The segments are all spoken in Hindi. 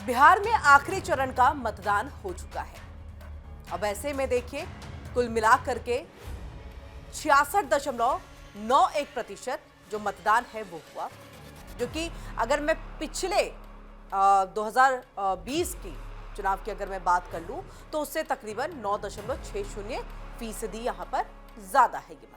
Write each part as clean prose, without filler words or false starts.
बिहार में आखिरी चरण का मतदान हो चुका है। अब ऐसे में देखिए कुल मिलाकर के 66.91% जो मतदान है वो हुआ, जो कि अगर मैं पिछले 2020 की चुनाव की अगर मैं बात कर लूं तो उससे तकरीबन 9.60% यहां पर ज्यादा है ये मतदान।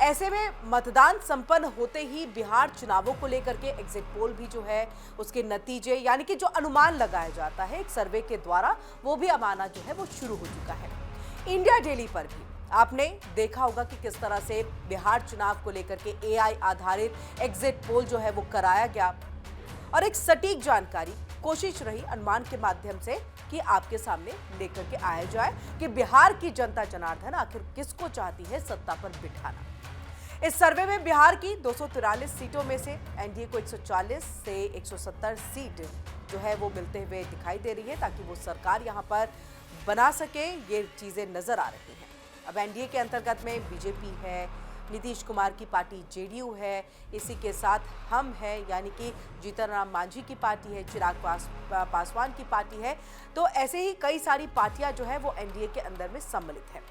ऐसे में मतदान संपन्न होते ही बिहार चुनावों को लेकर के एग्जिट पोल भी जो है उसके नतीजे यानी कि जो अनुमान लगाया जाता है एक सर्वे के द्वारा वो भी अब आना जो है वो शुरू हो चुका है। इंडिया डेली पर भी आपने देखा होगा कि किस तरह से बिहार चुनाव को लेकर के एआई आधारित एग्जिट पोल जो है वो कराया गया और एक सटीक जानकारी कोशिश रही अनुमान के माध्यम से कि आपके सामने लेकर के आया जाए कि बिहार की जनता जनार्दन आखिर किसको चाहती है सत्ता पर बिठाना। इस सर्वे में बिहार की 243 सीटों में से एनडीए को 140 से 170 सीट जो है वो मिलते हुए दिखाई दे रही है ताकि वो सरकार यहां पर बना सके। ये चीजें नजर आ रही हैं। अब एनडीए के अंतर्गत में बीजेपी है, नीतीश कुमार की पार्टी जेडीयू है, इसी के साथ हम है यानी कि जीतन राम मांझी की पार्टी है, चिराग पासवान की पार्टी है। तो ऐसे ही कई सारी पार्टियां जो है वो एनडीए के अंदर में सम्मिलित है।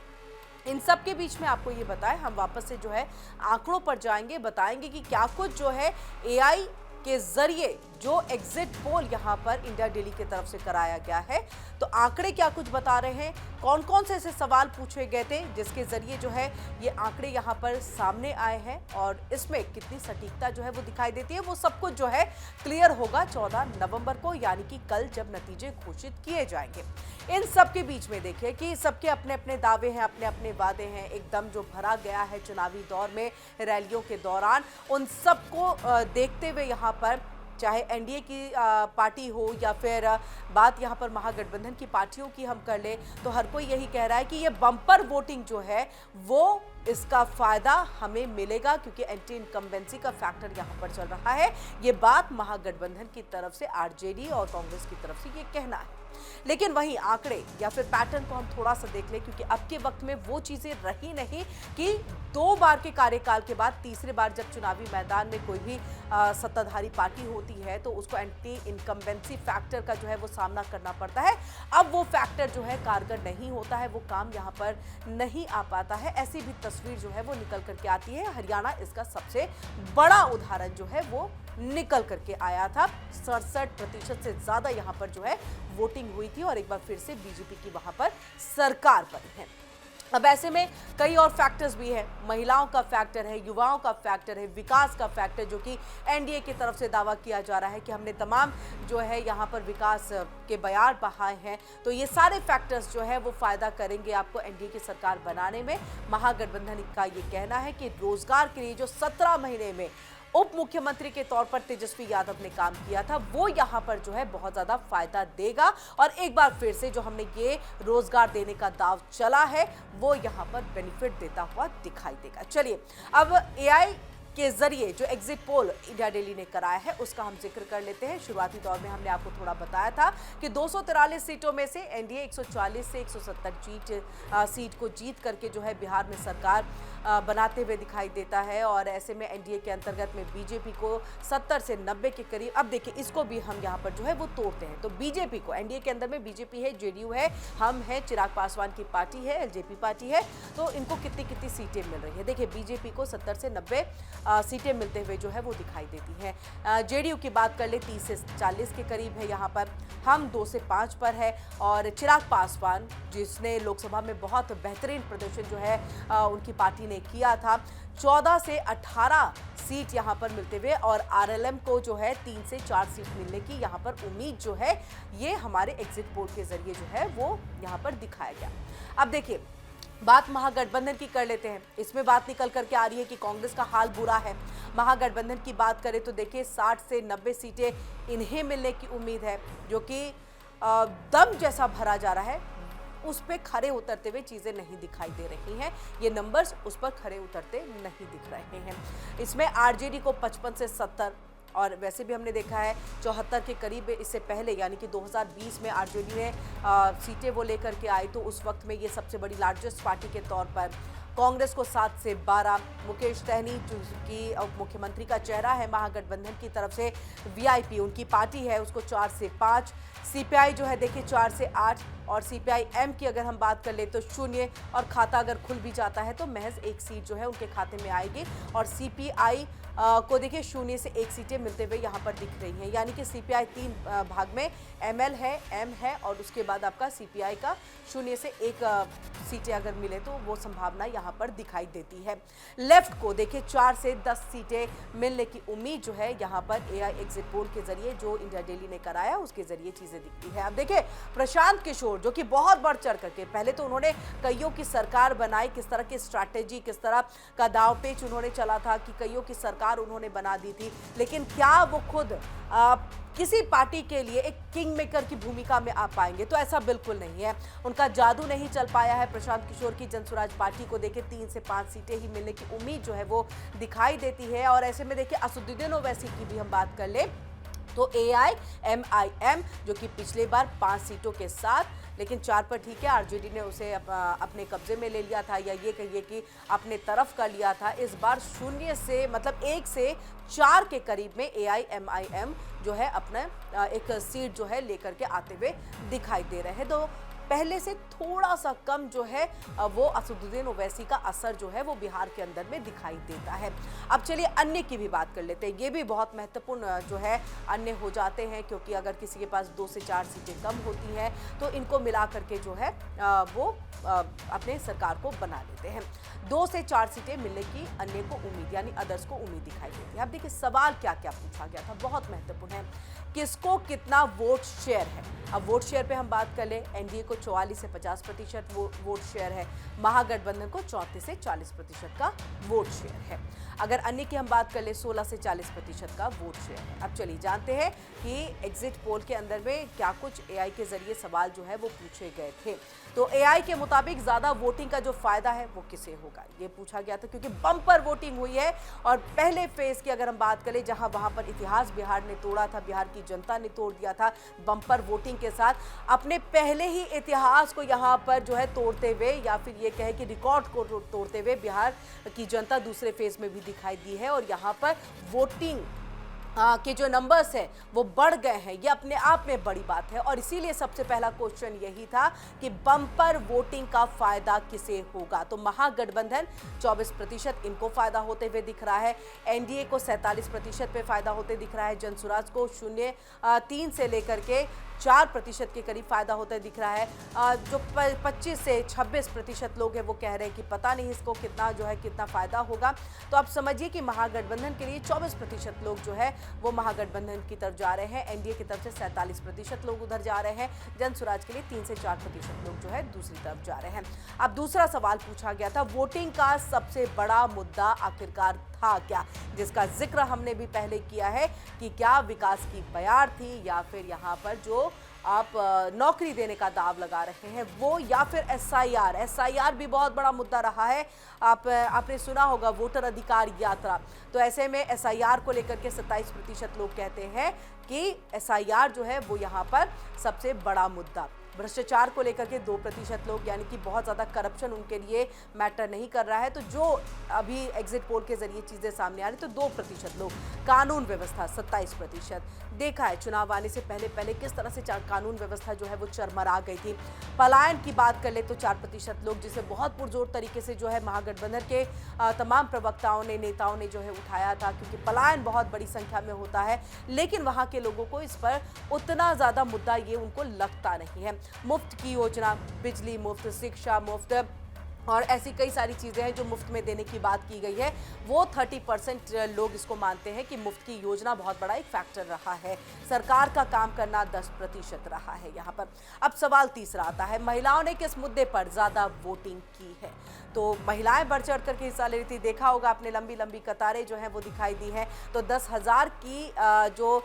इन सब के बीच में आपको ये बताएं, हम वापस से जो है आंकड़ों पर जाएंगे, बताएंगे कि क्या कुछ जो है एआई के जरिए जो एग्जिट पोल यहां पर इंडिया डेली की तरफ से कराया गया है तो आंकड़े क्या कुछ बता रहे हैं, कौन कौन से ऐसे सवाल पूछे गए थे जिसके जरिए जो है ये आंकड़े यहां पर सामने आए हैं और इसमें कितनी सटीकता जो है वो दिखाई देती है, वो सब कुछ जो है क्लियर होगा 14 नवंबर को यानी कि कल जब नतीजे घोषित किए जाएंगे। इन सब के बीच में देखिए कि सबके अपने अपने दावे हैं, अपने अपने वादे हैं, एकदम जो भरा गया है चुनावी दौर में रैलियों के दौरान, उन सबको देखते हुए यहाँ पर चाहे एनडीए की पार्टी हो या फिर बात यहाँ पर महागठबंधन की पार्टियों की हम कर ले तो हर कोई यही कह रहा है कि ये बम्पर वोटिंग जो है वो इसका फायदा हमें मिलेगा क्योंकि एंटी इनकम्बेंसी का फैक्टर यहाँ पर चल रहा है। ये बात महागठबंधन की तरफ से आरजेडी और कांग्रेस की तरफ से ये कहना है। लेकिन वहीं आंकड़े या फिर पैटर्न को हम थोड़ा सा देख लें क्योंकि अब के वक्त में वो चीजें रही नहीं कि 2 बार के कार्यकाल के बाद तीसरी बार जब चुनावी मैदान में कोई भी सत्ताधारी पार्टी होती है तो उसको एंटी इनकम्बेंसी फैक्टर का जो है वो सामना करना पड़ता है। अब वो फैक्टर जो है कारगर नहीं होता है, वो काम यहाँ पर नहीं आ पाता है। ऐसी भी तस्वीर जो है वो निकल करके आती है। हरियाणा इसका सबसे बड़ा उदाहरण जो है वो निकल करके आया था। 67% से ज्यादा यहाँ पर जो है वोटिंग हुई थी और एक बार फिर से बीजेपी की वहां पर सरकार बनी है। अब ऐसे में कई और फैक्टर्स भी हैं, महिलाओं का फैक्टर है, युवाओं का फैक्टर है, विकास का फैक्टर जो कि एनडीए की तरफ से दावा किया जा रहा है कि हमने तमाम जो है यहाँ पर विकास के बयार बहाए हैं। तो ये सारे फैक्टर्स जो है वो फायदा करेंगे आपको एनडीए की सरकार बनाने में। महागठबंधन का ये कहना है कि रोजगार के लिए जो 17 महीने में उप मुख्यमंत्री के तौर पर तेजस्वी यादव ने काम किया था वो यहां पर जो है बहुत ज्यादा फायदा देगा और एक बार फिर से जो हमने ये रोजगार देने का दाव चला है वो यहां पर बेनिफिट देता हुआ दिखाई देगा। चलिए अब एआई के जरिए जो एग्जिट पोल इंडिया डेली ने कराया है उसका हम जिक्र कर लेते हैं। शुरुआती दौर में हमने आपको थोड़ा बताया था कि 243 सीटों में से एनडीए 140 से 170 सीट को जीत करके जो है बिहार में सरकार बनाते हुए दिखाई देता है और ऐसे में एनडीए के अंतर्गत में बीजेपी को 70 से 90 के करीब। अब देखिए इसको भी हम यहाँ पर जो है वो तोड़ते हैं तो बीजेपी को एनडीए के अंदर में बीजेपी है, जेडीयू है, हम है, चिराग पासवान की पार्टी है, एलजेपी पार्टी है, तो इनको कितनी कितनी सीटें मिल रही है। देखिए बीजेपी को 70 से 90 सीटें मिलते हुए जो है वो दिखाई देती हैं। जेडीयू की बात कर ले 30 से 40 के करीब है यहाँ पर, हम 2 से 5 पर है और चिराग पासवान जिसने लोकसभा में बहुत बेहतरीन प्रदर्शन जो है उनकी पार्टी ने किया था 14 से 18 सीट यहाँ पर मिलते हुए और आरएलएम को जो है 3 से 4 सीट मिलने की यहाँ पर उम्मीद जो है ये हमारे एग्जिट पोल के जरिए जो है वो यहाँ पर दिखाया गया। अब देखिए बात महागठबंधन की कर लेते हैं। इसमें बात निकल करके आ रही है कि कांग्रेस का हाल बुरा है। महागठबंधन की बात करें तो देखिए 60 से 90 सीटें इन्हें मिलने की उम्मीद है जो कि दम जैसा भरा जा रहा है उस पर खरे उतरते हुए चीजें नहीं दिखाई दे रही हैं। ये नंबर्स उस पर खरे उतरते नहीं दिख रहे हैं। इसमें आरजेडी को 55 से 70 और वैसे भी हमने देखा है 74 के करीब इससे पहले यानी कि 2020 में आरजेडी ने सीटें वो लेकर के आई तो उस वक्त में ये सबसे बड़ी लार्जेस्ट पार्टी के तौर पर कांग्रेस को 7 से 12। मुकेश सहनी जो कि उप मुख्यमंत्री का चेहरा है महागठबंधन की तरफ से, वीआईपी उनकी पार्टी है, उसको 4 से 5। सीपीआई जो है देखिए 4 से 8, और सीपीआई एम की अगर हम बात कर ले तो 0, और खाता अगर खुल भी जाता है तो महज 1 सीट जो है उनके खाते में आएगी। और सीपीआई को देखिए 0 से 1 सीटें मिलते हुए यहाँ पर दिख रही हैं, यानी कि सीपीआई 3 भाग में एमएल है, एम है, और उसके बाद आपका सीपीआई का 0 से 1 सीटें अगर मिले तो वो संभावना यहाँ पर दिखाई देती है। लेफ्ट को देखिए 4 से 10 सीटें मिलने की उम्मीद जो है यहाँ पर एआई एग्जिट पोल के जरिए जो इंडिया डेली ने कराया उसके जरिए चीजें दिखती है। अब देखिए प्रशांत किशोर जो कि बहुत बढ़ चढ़ करके, पहले तो उन्होंने कईयों की सरकार बनाई, किस तरह की स्ट्रैटेजी, किस तरह का दांवपेच उन्होंने चला था कि कईयों की सरकार उन्होंने बना दी थी, लेकिन क्या वो खुद किसी पार्टी के लिए एक किंग मेकर की भूमिका में आ पाएंगे? तो ऐसा बिल्कुल नहीं है, उनका जादू नहीं चल पाया है। प्रशांत किशोर की जनसुराज पार्टी को देखिए 3 से 5 सीटें ही मिलने की उम्मीद जो है वो दिखाई देती है। और ऐसे में देखिए असदुद्दीन ओवैसी की भी हम बात कर ले तो AIMIM जो कि पिछले बार 5 सीटों के साथ, लेकिन 4 पर ठीक है, आरजेडी ने उसे अपने कब्जे में ले लिया था, या ये कहिए कि अपने तरफ का लिया था। इस बार 0 से मतलब 1 से 4 के करीब में AIMIM जो है अपना एक सीट जो है लेकर के आते हुए दिखाई दे रहे हैं। तो पहले से थोड़ा सा कम जो है वो असदुद्दीन ओवैसी का असर जो है वो बिहार के अंदर में दिखाई देता है। अब चलिए अन्य की भी बात कर लेते हैं, ये भी बहुत महत्वपूर्ण जो है अन्य हो जाते हैं, क्योंकि अगर किसी के पास 2 से 4 सीटें कम होती हैं तो इनको मिला करके जो है वो अपने सरकार को बना लेते हैं। 2 से 4 सीटें मिलने की अन्य को उम्मीद, यानी अदर्स को उम्मीद दिखाई देती है। अब देखिए सवाल क्या क्या पूछा गया था, बहुत महत्वपूर्ण है, किसको कितना वोट शेयर है। अब वोट शेयर पे हम बात कर ले, एनडीए को 44 से 50% वोट शेयर है, महागठबंधन को 34 से 40% का वोट शेयर है। अगर अन्य की हम बात कर ले 16 से 40% का वोट शेयर है। अब चलिए जानते हैं कि एग्जिट पोल के अंदर में क्या कुछ एआई के जरिए सवाल जो है वो पूछे गए थे। तो एआई के मुताबिक ज्यादा वोटिंग का जो फायदा है वो किसे होगा, ये पूछा गया था, क्योंकि बम्पर वोटिंग हुई है। और पहले फेज की अगर हम बात करें, जहां वहां पर इतिहास बिहार ने तोड़ा था, बिहार की जनता ने तोड़ दिया था बम्पर वोटिंग के साथ, अपने पहले ही इतिहास को यहाँ पर जो है तोड़ते हुए, या फिर ये कहे कि रिकॉर्ड को तोड़ते हुए बिहार की जनता दूसरे फेज में भी दिखाई दी है। और यहाँ पर वोटिंग के जो नंबर्स हैं वो बढ़ गए हैं, ये अपने आप में बड़ी बात है। और इसीलिए सबसे पहला क्वेश्चन यही था कि बम्पर वोटिंग का फायदा किसे होगा। तो महागठबंधन 24% इनको फायदा होते हुए दिख रहा है, एनडीए को 47% पे फायदा होते दिख रहा है, जनसुराज को 0.3 से लेकर के 4% के करीब फायदा होता दिख रहा है। जो 25 से 26% लोग हैं वो कह रहे हैं कि पता नहीं इसको कितना जो है कितना फायदा होगा। तो आप समझिए कि महागठबंधन के लिए 24% लोग जो है वो महागठबंधन की तरफ जा रहे हैं, एनडीए की तरफ से 47% लोग उधर जा रहे हैं, जनसुराज के लिए 3 से 4% लोग जो है दूसरी तरफ जा रहे हैं। अब दूसरा सवाल पूछा गया था, वोटिंग का सबसे बड़ा मुद्दा आखिरकार था क्या, जिसका जिक्र हमने भी पहले किया है कि क्या विकास की बयार थी, या फिर यहाँ पर जो आप नौकरी देने का दाव लगा रहे हैं वो, या फिर एसआईआर भी बहुत बड़ा मुद्दा रहा है। आपने सुना होगा वोटर अधिकार यात्रा, तो ऐसे में एसआईआर को लेकर के 27% लोग कहते हैं कि एसआईआर जो है वो यहाँ पर सबसे बड़ा मुद्दा। भ्रष्टाचार को लेकर के 2% लोग, यानी कि बहुत ज़्यादा करप्शन उनके लिए मैटर नहीं कर रहा है। तो जो अभी एग्जिट पोल के जरिए चीज़ें सामने आ रही, तो 2% लोग, कानून व्यवस्था 27%। देखा है चुनाव आने से पहले किस तरह से कानून व्यवस्था जो है वो चरमरा गई थी। पलायन की बात कर ले तो 4% लोग, जिसे बहुत पुरजोर तरीके से जो है महागठबंधन के तमाम प्रवक्ताओं ने, नेताओं ने जो है उठाया था, क्योंकि पलायन बहुत बड़ी संख्या में होता है, लेकिन वहाँ के लोगों को इस पर उतना ज़्यादा मुद्दा ये उनको लगता नहीं है। मुफ्त की योजना, बिजली मुफ्त, शिक्षा मुफ्त, और ऐसी कई सारी चीज़ें हैं जो मुफ्त में देने की बात की गई है, वो 30% लोग इसको मानते हैं कि मुफ्त की योजना बहुत बड़ा एक फैक्टर रहा है। सरकार का काम करना 10% रहा है यहाँ पर। अब सवाल तीसरा आता है, महिलाओं ने किस मुद्दे पर ज़्यादा वोटिंग की है। तो महिलाएं बढ़ चढ़ करके हिस्सा ले रही थी, देखा होगा आपने लंबी लंबी कतारें जो हैं वो दिखाई दी हैं। तो 10,000 की जो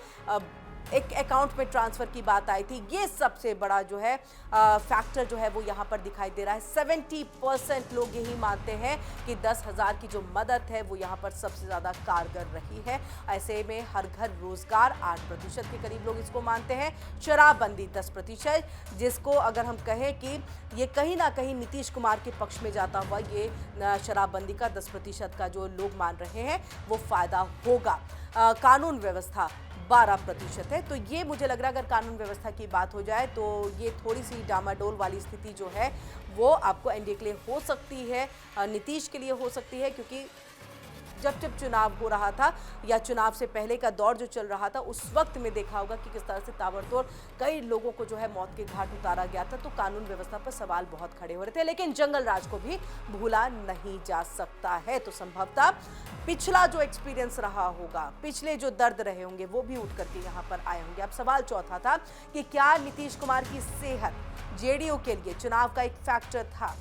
एक अकाउंट में ट्रांसफर की बात आई थी, ये सबसे बड़ा जो है फैक्टर जो है वो यहाँ पर दिखाई दे रहा है। 70% लोग यही मानते हैं कि 10,000 की जो मदद है वो यहाँ पर सबसे ज़्यादा कारगर रही है। ऐसे में हर घर रोजगार 8% के करीब लोग इसको मानते हैं। शराबबंदी 10%, जिसको अगर हम कहें कि ये कहीं ना कहीं नीतीश कुमार के पक्ष में जाता हुआ ये शराबबंदी का 10% का जो लोग मान रहे हैं वो फायदा होगा। कानून व्यवस्था 12% है। तो ये मुझे लग रहा है अगर कानून व्यवस्था की बात हो जाए तो ये थोड़ी सी डामाडोल वाली स्थिति जो है वो आपको एनडीए के लिए हो सकती है, नीतीश के लिए हो सकती है, क्योंकि जब चुनाव हो रहा था या चुनाव से पहले का दौर जो चल रहा था उस वक्त में देखा होगा कि किस तरह से ताबड़तोड़ कई लोगों को जो है मौत के घाट उतारा गया था। तो कानून व्यवस्था पर सवाल बहुत खड़े हो रहे थे, लेकिन जंगल राज को भी भूला नहीं जा सकता है। तो संभवतः पिछला जो एक्सपीरियंस रहा होगा, पिछले जो दर्द रहे होंगे वो भी उठ करके यहाँ पर आए होंगे। अब सवाल चौथा था कि क्या नीतीश कुमार की सेहत जेडीयू के लिए चुनाव का एक फैक्टर था।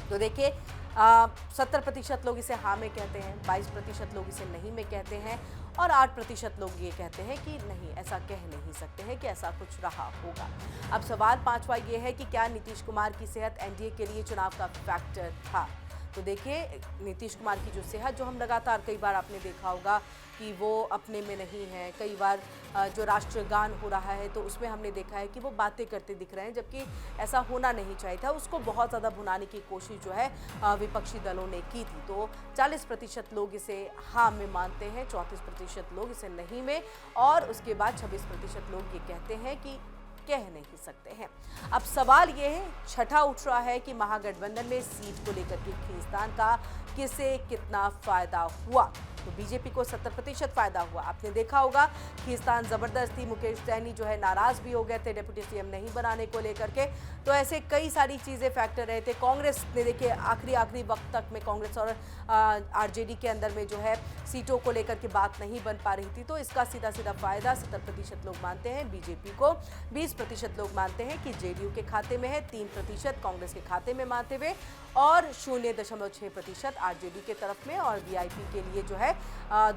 तो देखिए 70% लोग इसे हाँ में कहते हैं, 22% लोग इसे नहीं में कहते हैं और 8% लोग ये कहते हैं कि नहीं, ऐसा कह नहीं सकते हैं कि ऐसा कुछ रहा होगा। अब सवाल पांचवा ये है कि क्या नीतीश कुमार की सेहत एनडीए के लिए चुनाव का फैक्टर था। तो देखिए नीतीश कुमार की जो सेहत जो हम लगातार कई बार आपने देखा होगा कि वो अपने में नहीं है। कई बार जो राष्ट्रगान हो रहा है तो उसमें हमने देखा है कि वो बातें करते दिख रहे हैं, जबकि ऐसा होना नहीं चाहिए था। उसको बहुत ज़्यादा भुनाने की कोशिश जो है विपक्षी दलों ने की थी। तो 40% लोग इसे हाँ में मानते हैं, 34% लोग इसे नहीं में, और उसके बाद 26% लोग ये कहते हैं कि कह नहीं सकते हैं। अब सवाल ये है, छठा उठ रहा है कि महागठबंधन में सीट को लेकर के खींचतान का किसे कितना फायदा हुआ। तो बीजेपी को 70% फायदा हुआ। आपने देखा होगा खींचतान जबरदस्ती, मुकेश सहनी जो है नाराज भी हो गए थे डिप्टी सीएम नहीं बनाने को लेकर के। तो ऐसे कई सारी चीजें फैक्टर रहे थे। कांग्रेस ने देखिए आखिरी वक्त तक में कांग्रेस और आरजेडी के अंदर में जो है सीटों को लेकर के बात नहीं बन पा रही थी। तो इसका सीधा फायदा 70% लोग मानते हैं बीजेपी को, 20% लोग मानते हैं कि जेडीयू के खाते में है, 3% कांग्रेस के खाते में मानते हुए, और 0.6% आरजेडी के तरफ में, और वीआईपी के लिए जो है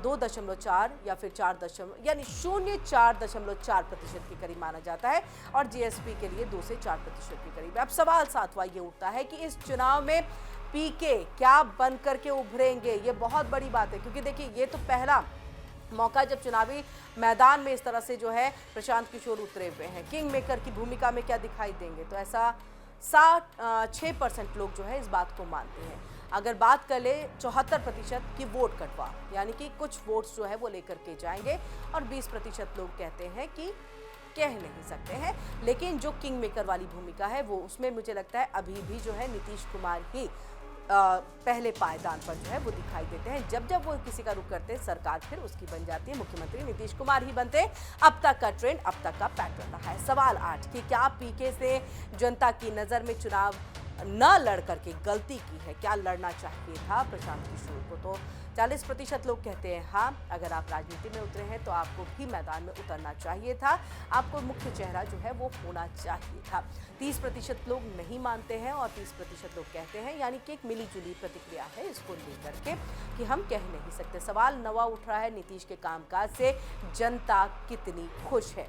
2.4 या फिर 4 यानी 0.4% के करीब माना जाता है, और जीएसपी के लिए 2 से 4% के करीब। अब सवाल सातवां ये उठता है कि इस चुनाव में पीके क्या बन करके उभरेंगे। ये बहुत बड़ी बात है, क्योंकि देखिए ये तो पहला मौका जब चुनावी मैदान में इस तरह से जो है प्रशांत किशोर उतरे हुए हैं। किंग मेकर की भूमिका में क्या दिखाई देंगे, तो ऐसा 6% लोग जो है इस बात को मानते हैं। अगर बात कर ले 74% की वोट कटवा, यानी कि कुछ वोट्स जो है वो लेकर के जाएंगे, और 20% लोग कहते हैं कि कह नहीं सकते हैं। लेकिन जो किंग मेकर वाली भूमिका है वो, उसमें मुझे लगता है अभी भी जो है नीतीश कुमार ही पहले पायदान पर जो है वो दिखाई देते हैं। जब वो किसी का रुख करते हैं सरकार फिर उसकी बन जाती है, मुख्यमंत्री नीतीश कुमार ही बनते हैं। अब तक का ट्रेंड, अब तक का पैटर्न रहा है। सवाल 8 कि क्या पीके से जनता की नज़र में चुनाव न लड़ करके गलती की है, क्या लड़ना चाहिए था प्रशांत किशोर को। तो 40% लोग कहते हैं हाँ, अगर आप राजनीति में उतरे हैं तो आपको भी मैदान में उतरना चाहिए था, आपको मुख्य चेहरा जो है वो होना चाहिए था। 30% लोग नहीं मानते हैं, और 30% लोग कहते हैं, यानी कि एक मिलीजुली प्रतिक्रिया है इसको लेकर के कि हम कह नहीं सकते। सवाल 9वां उठ रहा है, नीतीश के कामकाज से जनता कितनी खुश है।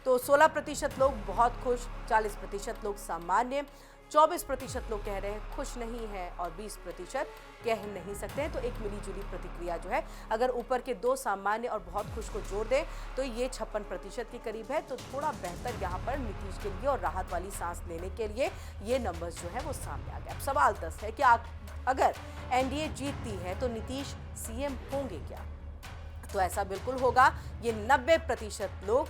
तो 16% लोग बहुत खुश, 40% लोग सामान्य, 24% लोग कह रहे हैं खुश नहीं है, और 20% कह नहीं सकते हैं। तो एक मिलीजुली प्रतिक्रिया जो है, अगर ऊपर के 2 सामान्य और बहुत खुश को जोड़ दें तो ये 56% के करीब है। तो थोड़ा बेहतर यहाँ पर नीतीश के लिए और राहत वाली सांस लेने के लिए ये नंबर्स जो है वो सामने आ गए। अब सवाल 10 है कि अगर एनडीए जीतती है तो नीतीश सीएम होंगे क्या। तो ऐसा बिल्कुल होगा, ये 90% लोग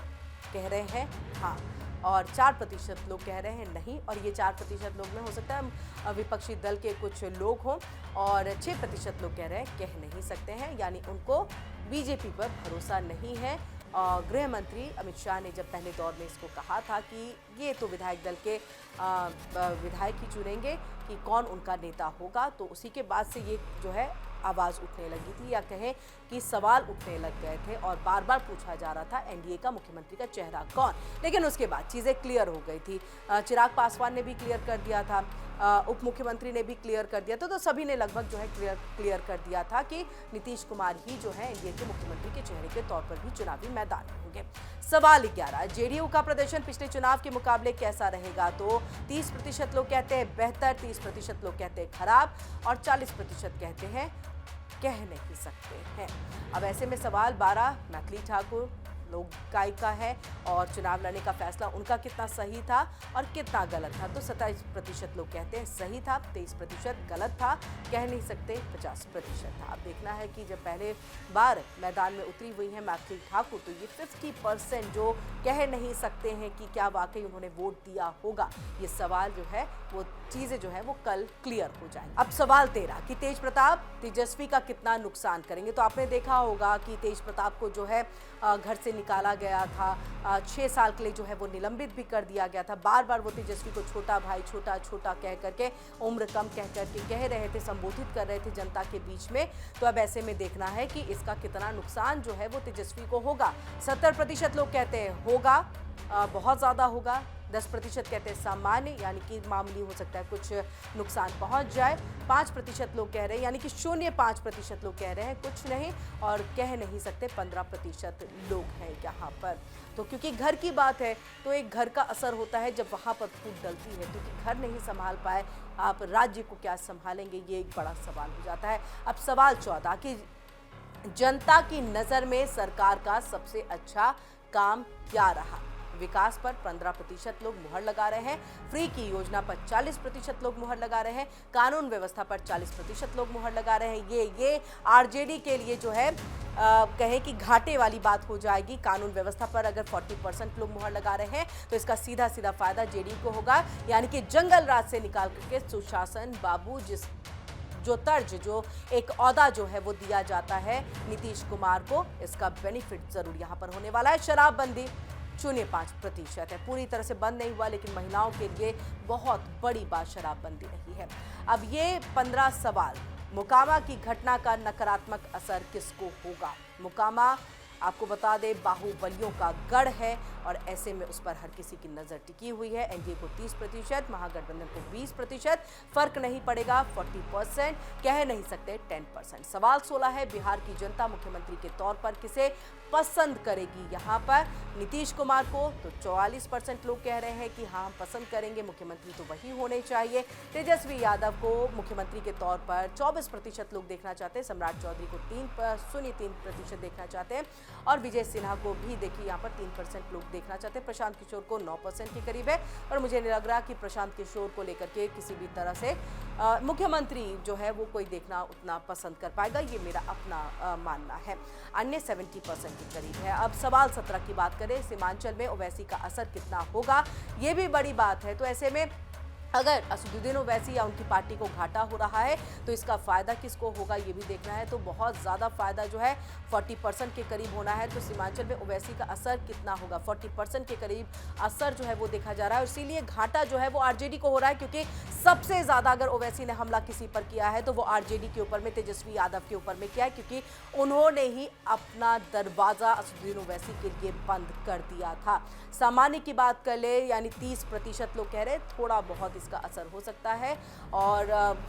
कह रहे हैं हाँ, और 4% लोग कह रहे हैं नहीं, और ये 4% लोग में हो सकता है विपक्षी दल के कुछ लोग हों, और 6% लोग कह रहे हैं कह नहीं सकते हैं, यानी उनको बीजेपी पर भरोसा नहीं है। गृह मंत्री अमित शाह ने जब पहले दौर में इसको कहा था कि ये तो विधायक दल के विधायक ही चुनेंगे कि कौन उनका नेता होगा, तो उसी के बाद से ये जो है आवाज़ उठने लगी थी, या कहें कि सवाल उठने लग गए थे, और बार बार पूछा जा रहा था एनडीए का मुख्यमंत्री का चेहरा कौन। लेकिन उसके बाद चीज़ें क्लियर हो गई थी। चिराग पासवान ने भी क्लियर कर दिया था, उप मुख्यमंत्री ने भी क्लियर कर दिया था, तो सभी ने लगभग जो है क्लियर कर दिया था कि नीतीश कुमार ही जो है एनडीए के मुख्यमंत्री के चेहरे के तौर पर भी चुनावी मैदान में होंगे। होंगे। सवाल 11, जेडीयू का प्रदर्शन पिछले चुनाव के मुकाबले कैसा रहेगा? तो 30% लोग कहते हैं बेहतर, 30% लोग कहते हैं खराब और 40% कहते हैं कह नहीं सकते हैं। अब ऐसे में सवाल 12, मैथिली ठाकुर लोक गायिका है और चुनाव लड़ने का फैसला उनका कितना सही था और कितना गलत था? तो 27% लोग कहते हैं सही था, 23% गलत था, कह नहीं सकते 50% था। अब देखना है कि जब पहले बार मैदान में उतरी हुई हैं मैथिली ठाकुर, तो ये 50% जो कह नहीं सकते हैं कि क्या वाकई उन्होंने वोट दिया होगा, ये सवाल जो है वो चीजें जो है वो कल क्लियर हो जाए। अब सवाल 13 कि तेज प्रताप तेजस्वी का कितना नुकसान करेंगे? तो आपने देखा होगा कि तेज प्रताप को जो है घर से निकाला गया था, 6 साल के लिए जो है वो निलंबित भी कर दिया गया था। बार बार वो तेजस्वी को छोटा भाई, छोटा छोटा कह करके, उम्र कम कह करके कह रहे थे, संबोधित कर रहे थे जनता के बीच में। तो अब ऐसे में देखना है कि इसका कितना नुकसान जो है वो तेजस्वी को होगा। 70% लोग कहते हैं होगा, बहुत ज़्यादा होगा। 10% कहते हैं सामान्य, यानी कि मामूली हो सकता है, कुछ नुकसान पहुंच जाए। 5% लोग कह रहे हैं, यानी कि 0.5% लोग कह रहे हैं कुछ नहीं, और कह नहीं सकते 15% लोग हैं यहाँ पर। तो क्योंकि घर की बात है तो एक घर का असर होता है जब वहाँ पर फूट डलती है, क्योंकि घर नहीं संभाल पाए आप राज्य को क्या संभालेंगे, ये एक बड़ा सवाल हो जाता है। अब सवाल 14 कि जनता की नज़र में सरकार का सबसे अच्छा काम क्या रहा? विकास पर 15% लोग मुहर लगा रहे हैं, फ्री की योजना पर 40% लोग मुहर लगा रहे हैं, कानून व्यवस्था पर 40% लोग मुहर लगा रहे हैं। ये आरजेडी के लिए जो है कहें कि घाटे वाली बात हो जाएगी। कानून व्यवस्था पर अगर 40% लोग मुहर लगा रहे हैं तो इसका सीधा सीधा फायदा जेडीयू को होगा, यानी कि जंगल राज से निकाल करके सुशासन बाबू जो तर्ज, जो एक औहदा जो है वो दिया जाता है नीतीश कुमार को, इसका बेनिफिट जरूर यहाँ पर होने वाला है। शराबबंदी 0.5% है, पूरी तरह से बंद नहीं हुआ, लेकिन महिलाओं के लिए बहुत बड़ी बात शराबबंदी रही है। अब ये 15 सवाल, मोकामा की घटना का नकारात्मक असर किसको होगा? मोकामा आपको बता दें बाहुबलियों का गढ़ है और ऐसे में उस पर हर किसी की नज़र टिकी हुई है। एनडीए को 30%, महागठबंधन को 20%, फर्क नहीं पड़ेगा 40%, कह नहीं सकते 10%। सवाल 16 है, बिहार की जनता मुख्यमंत्री के तौर पर किसे पसंद करेगी? यहाँ पर नीतीश कुमार को तो 44% लोग कह रहे हैं कि हाँ हम पसंद करेंगे, मुख्यमंत्री तो वही होने चाहिए। तेजस्वी यादव को मुख्यमंत्री के तौर पर 24% लोग देखना चाहते हैं, सम्राट चौधरी को 3% देखना चाहते हैं, और विजय सिन्हा को भी देखिए यहाँ पर 3% लोग देखना चाहते हैं। प्रशांत किशोर को 9% के करीब है, और मुझे नहीं लग रहा कि प्रशांत किशोर को लेकर के किसी भी तरह से मुख्यमंत्री जो है वो कोई देखना उतना पसंद कर पाएगा, ये मेरा अपना मानना है। अन्य 70% के करीब है। अब सवाल 17 की बात करें, सीमांचल में ओवैसी का असर कितना होगा, ये भी बड़ी बात है। तो ऐसे में अगर असदुद्दीन ओवैसी या उनकी पार्टी को घाटा हो रहा है तो इसका फ़ायदा किसको होगा, ये भी देखना है। तो बहुत ज़्यादा फ़ायदा जो है 40% के करीब होना है। तो सीमांचल में ओवैसी का असर कितना होगा, 40% के करीब असर जो है वो देखा जा रहा है। इसीलिए घाटा जो है वो आरजेडी को हो रहा है, क्योंकि सबसे ज़्यादा अगर ओवैसी ने हमला किसी पर किया है तो वो आरजेडी के ऊपर में, तेजस्वी यादव के ऊपर में किया है, क्योंकि उन्होंने ही अपना दरवाज़ा असदुद्दीन ओवैसी के लिए बंद कर दिया था। सामान्य की बात कर ले, यानी 30% लोग कह रहे हैं थोड़ा बहुत इसका असर हो सकता है, और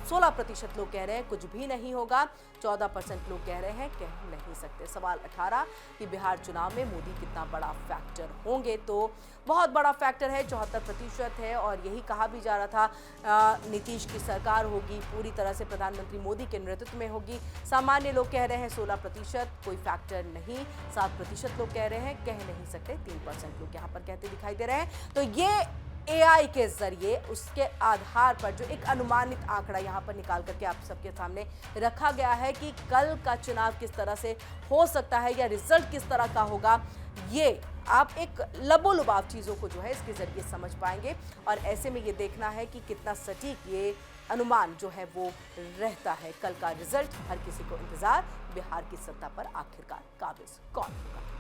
16% लोग कह रहे हैं कुछ भी नहीं होगा, 14% लोग कह रहे हैं कह नहीं सकते। सवाल 18 कि बिहार चुनाव में मोदी कितना बड़ा फैक्टर होंगे, तो बहुत बड़ा फैक्टर है, 74% है, और यही कहा भी जा रहा था नीतीश की सरकार होगी, पूरी तरह से प्रधानमंत्री मोदी के नेतृत्व में होगी। सामान्य लोग कह रहे हैं 16%, कोई फैक्टर नहीं। 7% लोग कह रहे हैं कह नहीं सकते, 3% लोग यहाँ पर कहते दिखाई दे रहे हैं। तो ये एआई के जरिए उसके आधार पर जो एक अनुमानित आंकड़ा यहाँ पर निकाल करके आप सबके सामने रखा गया है कि कल का चुनाव किस तरह से हो सकता है या रिजल्ट किस तरह का होगा, ये आप एक लबोलुबाव चीज़ों को जो है इसके जरिए समझ पाएंगे। और ऐसे में ये देखना है कि कितना सटीक ये अनुमान जो है वो रहता है। कल का रिजल्ट हर किसी को इंतजार, बिहार की सत्ता पर आखिरकार काबिज कौन होगा।